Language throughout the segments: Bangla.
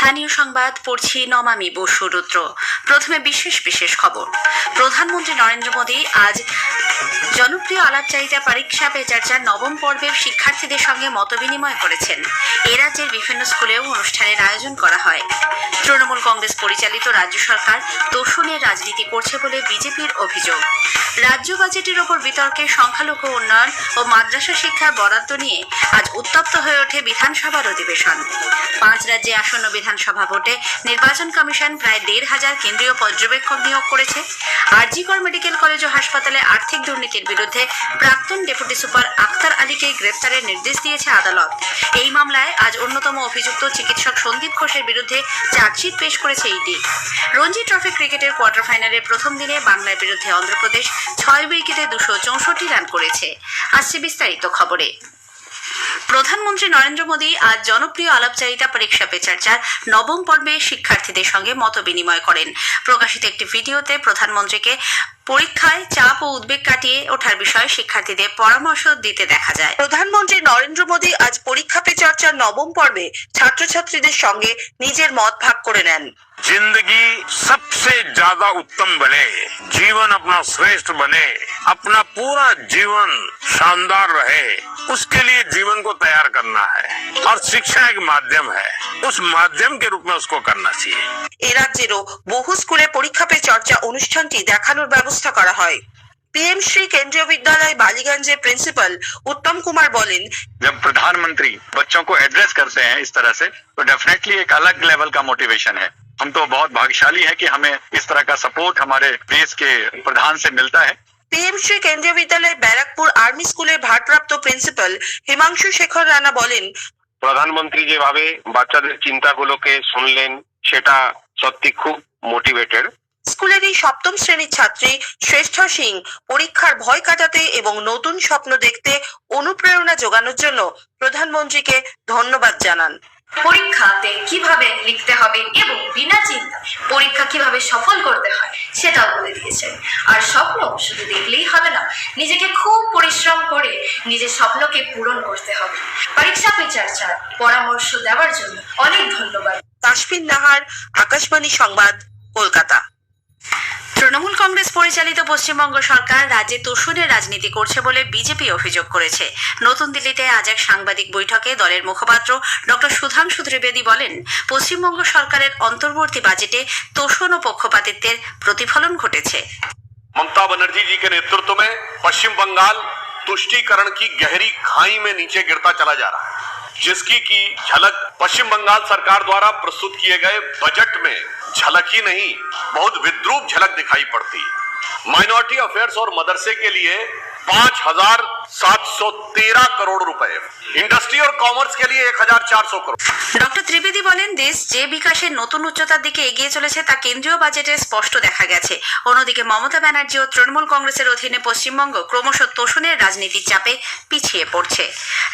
স্থানীয় সংবাদ পড়ছি নমামি বসু রুদ্র। প্রথমে বিশেষ খবর। প্রধানমন্ত্রী নরেন্দ্র মোদী আজ জনপ্রিয় আলাপচারিতা পরীক্ষা পে চর্চার নবম পর্বের শিক্ষার্থীদের সঙ্গে মতবিনিময় করেছেন। এ রাজ্যের বিভিন্ন স্কুলেও অনুষ্ঠানের আয়োজন করা হয়। তৃণমূল কংগ্রেস পরিচালিত রাজ্য সরকার তোষণের রাজনীতি করছে বলে বিজেপির অভিযোগ। রাজ্য বাজেটের ওপর বিতর্কে সংখ্যালঘু উন্নয়ন ও মাদ্রাসা শিক্ষার বরাদ্দ নিয়ে আজ উত্তপ্ত হয়ে ওঠে বিধানসভার অধিবেশন। 5 রাজ্যে আসন্ন বিধানসভা ভোটে নির্বাচন কমিশন প্রায় 1,500 কেন্দ্রীয় পর্যবেক্ষক নিয়োগ করেছে। আরজি কর মেডিকেল কলেজ ও হাসপাতালে আর্থিক দুর্নীতির বিরুদ্ধে প্রাক্তন ডেপুটি সুপার আক্তার আলীকে গ্রেপ্তারের নির্দেশ দিয়েছে আদালত। এই মামলায় আজ অন্যতম অভিযুক্ত চিকিৎসক সন্দীপ ঘোষের বিরুদ্ধে চার্জশিট পেশ করেছে ইডি। রঞ্জি ট্রফি ক্রিকেটের কোয়ার্টার ফাইনালের প্রথম দিনে বাংলার বিরুদ্ধে অন্ধ্রপ্রদেশ 6 উইকেটে 264 রান করেছে। আসছে বিস্তারিত খবরে। প্রধানমন্ত্রী নরেন্দ্র মোদী আজ জনপ্রিয় আলাপচারিতা পরীক্ষা পে চর্চার নবম পর্বে শিক্ষার্থীদের সঙ্গে মতবিনিময় করেন। প্রকাশিত একটি ভিডিওতে প্রধানমন্ত্রীকে পরীক্ষায় চাপ ও উদ্বেগ কাটিয়ে ওঠার বিষয়ে শিক্ষার্থীদের পরামর্শ দিতে দেখা যায়। প্রধানমন্ত্রী নরেন্দ্র মোদী আজ পরীক্ষা পে চর্চার নবম পর্বে ছাত্রছাত্রীদের সঙ্গে নিজের মত ভাগ করে নেন। जिंदगी सबसे ज्यादा उत्तम बने, जीवन अपना श्रेष्ठ बने, अपना पूरा जीवन शानदार रहे, उसके लिए जीवन को तैयार करना है और शिक्षा एक माध्यम है, उस माध्यम के रूप में उसको करना चाहिए। এ রাজ্যেরও বহু স্কুলে পরীক্ষা পে চর্চা অনুষ্ঠানটি দেখানোর ব্যবস্থা করা হয়। पीएम श्री केंद्रीय विद्यालय बालीगंज प्रिंसिपल उत्तम कुमार बोलें, जब प्रधानमंत्री बच्चों को एड्रेस करते हैं इस तरह से तो डेफिनेटली एक अलग लेवल का मोटिवेशन है। हम तो बहुत भाग्यशाली है कि हमें इस तरह का सपोर्ट हमारे देश के प्रधान से मिलता है। पीएम श्री केंद्रीय विद्यालय बैरकपुर आर्मी स्कूलेर भारप्राप्त प्रिंसिपल हिमांशु शेखर राणा बोलें, প্রধানমন্ত্রী যেভাবে বাচ্চাদের চিন্তাগুলোকে শুনলেন সেটা সত্যি খুব মোটিভেটেড। স্কুলের এই সপ্তম শ্রেণীর ছাত্রী শ্রেষ্ঠ সিং পরীক্ষার ভয় কাটাতে এবং নতুন স্বপ্ন দেখতে অনুপ্রেরণা যোগানোর জন্য প্রধানমন্ত্রীকে ধন্যবাদ জানান। পরীক্ষাতে কিভাবে লিখতে হবে এবং বিনা চিন্তা পরীক্ষা কিভাবে সফল করতে হয় সেটাও বলে দিয়েছেন। আর স্বপ্ন শুধু দেখলেই হবে না, নিজেকে খুব পরিশ্রম করে নিজের স্বপ্নকে পূরণ করতে হবে। পরীক্ষা পে চর্চার পরামর্শ দেওয়ার জন্য অনেক ধন্যবাদ। তাসফিন নাহার, আকাশবাণী সংবাদ, কলকাতা। তৃণমূল কংগ্রেস পরিচালিত পশ্চিমবঙ্গ সরকার রাজ্যে তোষণের রাজনীতি করছে বলে বিজেপি অভিযোগ করেছে। নতুন দিল্লিতে আজ এক সাংবাদিক বৈঠকে দলের মুখপাত্র ডক্টর সুধাংশু ত্রিবেদী বলেন, পশ্চিমবঙ্গ সরকারের অন্তর্বর্তী বাজেটে তোষণ ও পক্ষপাতিত্বের প্রতিফলন ঘটেছে। ममता बनर्जी जी के नेतृत्व में पश्चिम बंगाल तुष्टीकरण की गहरी खाई में नीचे गिरता चला जा रहा है, जिसकी की झलक पश्चिम बंगाल सरकार द्वारा प्रस्तुत किए गए बजट में झलक ही नहीं, बहुत विद्रूप झलक दिखाई पड़ती। माइनॉरिटी अफेयर्स और मदरसे के लिए 5,713 करोड़ रुपए, इंडस्ट्री और कॉमर्स के लिए 1,400 करोड़। ডক্টর ত্রিবেদী বলেন, দেশ যে বিকাশের নতুন উচ্চতার দিকে এগিয়ে চলেছে তা কেন্দ্রীয় বাজেটে স্পষ্ট দেখা গেছে। অন্যদিকে মমতা ব্যানার্জি ও তৃণমূল কংগ্রেসের অধীনে পশ্চিমবঙ্গ ক্রমশ তোষণের রাজনীতির চাপে পিছিয়ে পড়ছে।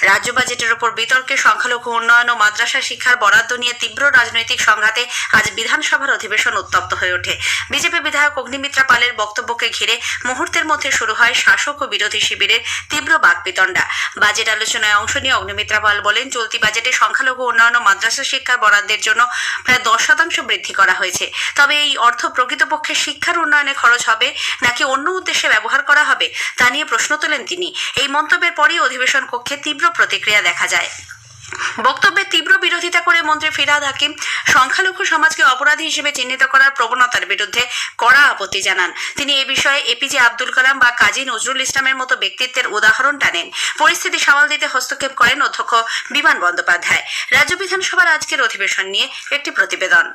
রাজ্য বাজেটের উপর বিতর্কে সংখ্যালঘু উন্নয়ন ও মাদ্রাসা শিক্ষার বরাদ্দ নিয়ে তীব্র রাজনৈতিক সংঘাতে আজ বিধানসভার অধিবেশন উত্তপ্ত হয়ে ওঠে। বিজেপি বিধায়ক অগ্নিমিত্রা পালের বক্তব্যকে ঘিরে মুহূর্তের মধ্যে শুরু হয় শাসক ও বিরোধী শিবিরের তীব্র বাকবিতণ্ডা। বাজেট আলোচনায় অংশ নিয়ে অগ্নিমিত্রা পাল বলেন, চলতি বাজেটে সংখ্যালঘু উন্নয়ন ও মাদ্রাসা শিক্ষার বরাদ্দের জন্য প্রায় 10% বৃদ্ধি করা হয়েছে। তবে এই অর্থ প্রকৃতপক্ষে শিক্ষার উন্নয়নে খরচ হবে নাকি অন্য উদ্দেশ্যে ব্যবহার করা হবে তা নিয়ে প্রশ্ন তোলেন তিনি। এই মন্তব্যের পরই অধিবেশন কক্ষে তীব্র প্রতিক্রিয়া দেখা যায়। বক্তব্যের তীব্র বিরোধিতা করে মন্ত্রী ফিরহাদ হাকিম সংখ্যালঘু সমাজকে অপরাধী হিসেবে চিহ্নিত করার প্রবণতার বিরুদ্ধে কড়া আপত্তি জানান। তিনি এ বিষয়ে এপিজে আব্দুল কালাম বা কাজী নজরুল ইসলামের মতো ব্যক্তিত্বের উদাহরণ টানেন। পরিস্থিতি সামাল দিতে হস্তক্ষেপ করেন অধ্যক্ষ বিমান বন্দ্যোপাধ্যায়। রাজ্য বিধানসভার আজকের অধিবেশন নিয়ে একটি প্রতিবেদন।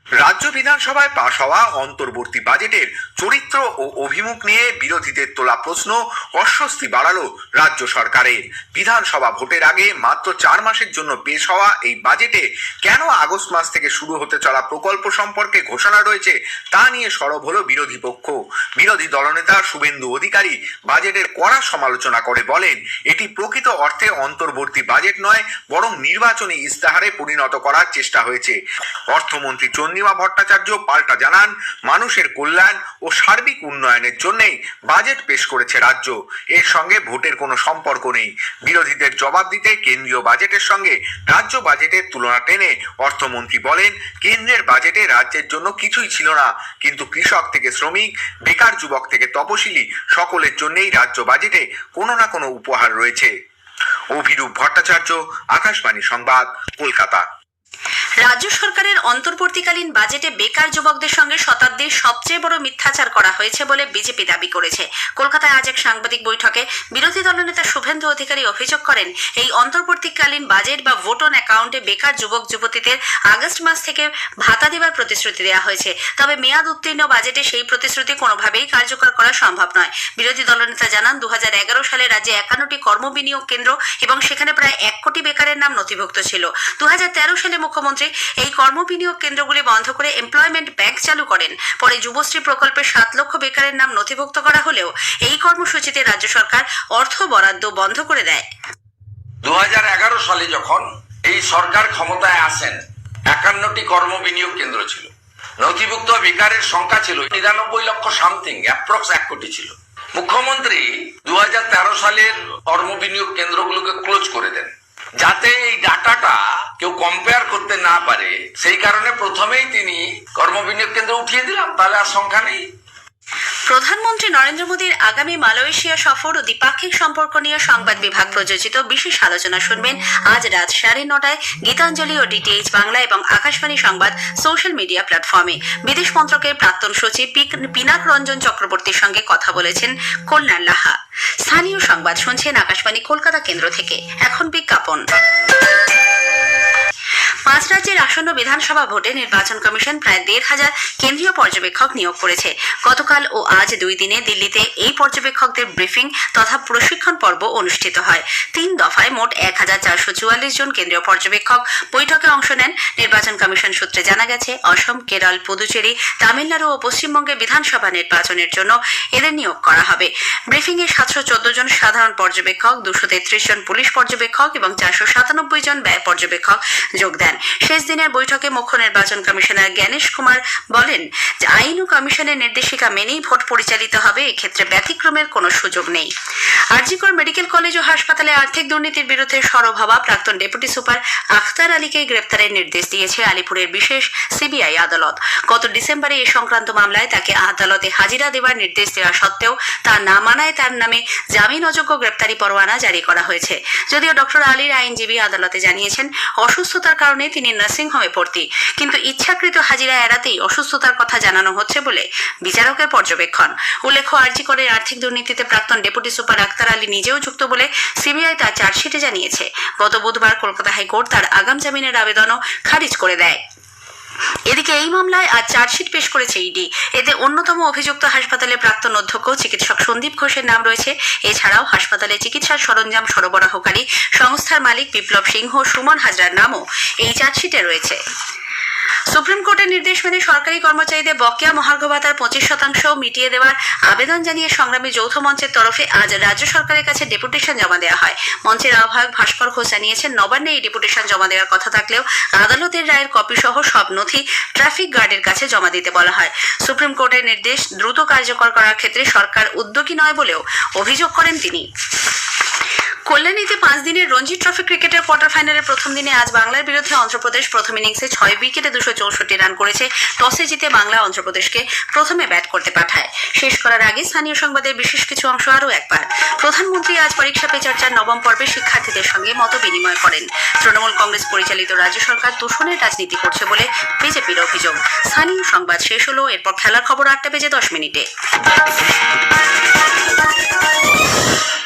রাজ্য বিধানসভায় পাশ হওয়া অন্তর্বর্তী বাজেটের চরিত্র ও অভিমুখ নিয়ে বিরোধীদের তোলা প্রশ্ন অস্বস্তি বাড়ালো রাজ্য সরকারের। বিধানসভা ভোটের আগে মাত্র 4 মাসের জন্য পেশ হওয়া এই বাজেটে কেন আগস্ট মাস থেকে শুরু হতে চলা প্রকল্প সম্পর্কে ঘোষণা রয়েছে তা নিয়ে সরব হলো বিরোধী পক্ষ। বিরোধী দলনেতা শুভেন্দু অধিকারী বাজেটের কড়া সমালোচনা করে বলেন, এটি প্রকৃত অর্থে অন্তর্বর্তী বাজেট নয়, বরং নির্বাচনী ইস্তাহারে পরিণত করার চেষ্টা হয়েছে। অর্থমন্ত্রী চন্দ্রিমা পূর্ণিমা ভট্টাচার্য পাল্টা জানান, মানুষের কল্যাণ ও সার্বিক উন্নয়নের জন্যই বাজেট পেশ করেছে রাজ্য। এর সঙ্গে ভোটের কোনো সম্পর্ক নেই। বিরোধীদের জবাব দিতে কেন্দ্রীয় বাজেটের সঙ্গে রাজ্য বাজেটের তুলনা টেনে অর্থমন্ত্রী বলেন, কেন্দ্রের বাজেটে রাজ্যের জন্য কিছুই ছিল না, কিন্তু কৃষক থেকে শ্রমিক, বেকার যুবক থেকে তপশিলি সকলের জন্যই রাজ্য বাজেটে কোনো না কোনো উপহার রয়েছে। অভিরূপ ভট্টাচার্য, আকাশবাণী সংবাদ, কলকাতা। রাজ্য সরকারের অন্তর্বর্তীকালীন বাজেটে বেকার যুবকদের সঙ্গে শতাব্দীর সবচেয়ে বড় মিথ্যাচার করা হয়েছে বলে বিজেপি দাবি করেছে। কলকাতায় আজ এক সাংবাদিক বৈঠকে বিরোধী দলনেতা শুভেন্দু অধিকারী অভিযোগ করেন, এই অন্তর্বর্তীকালীন বাজেট বা ভোট অন অ্যাকাউন্টে বেকার যুবক যুবতীদের আগস্ট মাস থেকে ভাতা দেওয়ার প্রতিশ্রুতি দেওয়া হয়েছে, তবে মেয়াদ উত্তীর্ণ বাজেটে সেই প্রতিশ্রুতি কোনোভাবেই কার্যকর করা সম্ভব নয়। বিরোধী দলনেতা জানান, 2011 সালে রাজ্যে 51টি কর্মবিনিয়োগ কেন্দ্র এবং সেখানে প্রায় 1 কোটি বেকারের নাম নথিভুক্ত ছিল। 2013 সালে মুখ্যমন্ত্রী এই কর্মবিনিয়োগ কেন্দ্রগুলি বন্ধ করে এমপ্লয়মেন্ট ব্যাংক চালু করেন। পরে যুবশ্রী প্রকল্পে 7 লক্ষ বেকারের নাম নথিভুক্ত করা হলেও এই কর্মসূচিতে রাজ্য সরকার অর্থ বরাদ্দ বন্ধ করে দেয়। 2011 সালে যখন এই সরকার ক্ষমতায় আসেন, 51টি কর্মবিনিয়োগ কেন্দ্র ছিল, নথিভুক্ত বেকারের সংখ্যা ছিল 99 লক্ষ সামথিং, অ্যাপ্রক্স 1 কোটি ছিল। মুখ্যমন্ত্রী 2013 সালের কর্মবিনিয়োগ কেন্দ্রগুলোকে ক্লোজ করে দেন, যাতে এই ডাটাটা কেউ কম্পেয়ার করতে না পারে। সেই কারণে প্রথমেই তিনি কর্মবিনিয়োগ কেন্দ্র উঠিয়ে দিলাম, তাহলে আর সংখ্যা নেই। প্রধানমন্ত্রী নরেন্দ্র মোদীর আগামী মালয়েশিয়া সফর ও দ্বিপাক্ষিক সম্পর্ক নিয়ে সংবাদ বিভাগ প্রযোজিত বিশেষ আলোচনা শুনবেন আজ রাত 9:30 গীতাঞ্জলি ও ডিটিএইচ বাংলা এবং আকাশবাণী সংবাদ সোশ্যাল মিডিয়া প্ল্যাটফর্মে। বিদেশ মন্ত্রকের প্রাক্তন সচিব পিনাক রঞ্জন চক্রবর্তীর সঙ্গে কথা বলেছেন কল্যাণ লাহা। স্থানীয় সংবাদ শুনছেন আকাশবাণী কলকাতা কেন্দ্র থেকে। এখন বিজ্ঞাপন। 5 রাজ্যের আসন্ন বিধানসভা ভোটে নির্বাচন কমিশন প্রায় 1,500 কেন্দ্রীয় পর্যবেক্ষক নিয়োগ করেছে। গতকাল ও আজ 2 দিনে দিল্লিতে এই পর্যবেক্ষকদের ব্রিফিং তথা প্রশিক্ষণ পর্ব অনুষ্ঠিত হয়। 3 দফায় মোট 1444 জন কেন্দ্রীয় পর্যবেক্ষক বৈঠকে অংশ নেন। নির্বাচন কমিশন সূত্রে জানা গেছে, অসম, কেরল, পুদুচেরি, তামিলনাড়ু ও পশ্চিমবঙ্গে বিধানসভা নির্বাচনের জন্য এদের নিয়োগ করা হবে। ব্রিফিংয়ে 714 জন সাধারণ পর্যবেক্ষক, 233 জন পুলিশ পর্যবেক্ষক এবং 497 জন ব্যয় পর্যবেক্ষক যোগ দেন। শেষ দিনের বৈঠকে মুখ্য নির্বাচন কমিশনার জ্ঞানেশ কুমার বলেন যে আইন ও কমিশনের নির্দেশিকা মেনেই ভোট পরিচালিত হবে, এক্ষেত্রে ব্যতিক্রমের কোনো সুযোগ নেই। আরজিকর মেডিকেল কলেজ ও হাসপাতালে আর্থিক দুর্নীতির বিরুদ্ধে সরব হওয়া প্রাক্তন ডেপুটি সুপার আখতার আলীকে গ্রেপ্তারের নির্দেশ দিয়েছে আলিপুরের বিশেষ সিবিআই আদালত। গত ডিসেম্বরে এ সংক্রান্ত মামলায় তাকে আদালতে হাজিরা দেওয়ার নির্দেশ দেওয়া সত্ত্বেও তা না মানায় তার নামে জামিন অযোগ্য গ্রেপ্তারি পরোয়ানা জারি করা হয়েছে। যদিও ডক্টর আলীর আইনজীবী আদালতে জানিয়েছেন, অসুস্থতার কারণে তিনি নার্সিং হোমে ভর্তি, কিন্তু ইচ্ছাকৃত হাজিরা এড়াতেই অসুস্থতার কথা জানানো হচ্ছে বলে বিচারকের পর্যবেক্ষণ। উল্লেখ্য, আরজিকরের আর্থিক দুর্নীতিতে প্রাক্তন ডেপুটি সুপার আখতার আলী নিজেও যুক্ত বলে সিবিআই তার চার্জশিটে জানিয়েছে। গত বুধবার কলকাতা হাইকোর্ট তার আগাম জামিনের আবেদনও খারিজ করে দেয়। এদিকে এই মামলায় আজ চার্জশিট পেশ করেছে ইডি। এতে অন্যতম অভিযুক্ত হাসপাতালের প্রাক্তন অধ্যক্ষ চিকিৎসক সন্দীপ ঘোষের নাম রয়েছে। এছাড়াও হাসপাতালে চিকিৎসার সরঞ্জাম সরবরাহকারী সংস্থার মালিক বিপ্লব সিংহ, সুমন হাজরার নামও এই চার্জশিটে রয়েছে। সুপ্রিম কোর্টের নির্দেশ মেনে সরকারি কর্মচারীদের বকেয়া মহার্ঘ ভাতার 25% মিটিয়ে দেওয়ার আবেদন জানিয়ে সংগ্রামী যৌথ মঞ্চের তরফে আজ রাজ্য সরকারের কাছে ডেপুটেশন জমা দেওয়া হয়। মঞ্চের আহ্বায়ক ভাস্কর ঘোষ জানিয়েছেন, নবান্নে এই ডেপুটেশন জমা দেওয়ার কথা থাকলেও আদালতের রায়ের কপি সহ সব নথি ট্রাফিক গার্ডের কাছে জমা দিতে বলা হয়। সুপ্রিম কোর্টের নির্দেশ দ্রুত কার্যকর করার ক্ষেত্রে সরকার উদ্যোগী নয় বলেও অভিযোগ করেন তিনি। কল্যাণীতে 5 দিনের রঞ্জি ট্রফি ক্রিকেটের কোয়ার্টার ফাইনালের প্রথম দিনে আজ বাংলার বিরুদ্ধে অন্ধ্রপ্রদেশ প্রথম ইনিংসে 6 উইকেটে 264 রান করেছে। টসে জিতে বাংলা অন্ধ্রপ্রদেশকে প্রথমে ব্যাট করতে পাঠায়। শেষ করার আগে স্থানীয় সংবাদের বিশেষ কিছু অংশ আরও একবার। প্রধানমন্ত্রী আজ পরীক্ষা পে চর্চার নবম পর্বে শিক্ষার্থীদের সঙ্গে মত বিনিময় করেন। তৃণমূল কংগ্রেস পরিচালিত রাজ্য সরকার দূষণের রাজনীতি করছে বলে বিজেপির অভিযোগ। স্থানীয় সংবাদ শেষ হলো, এরপর খেলার খবর 8টা বেজে 10 মিনিটে।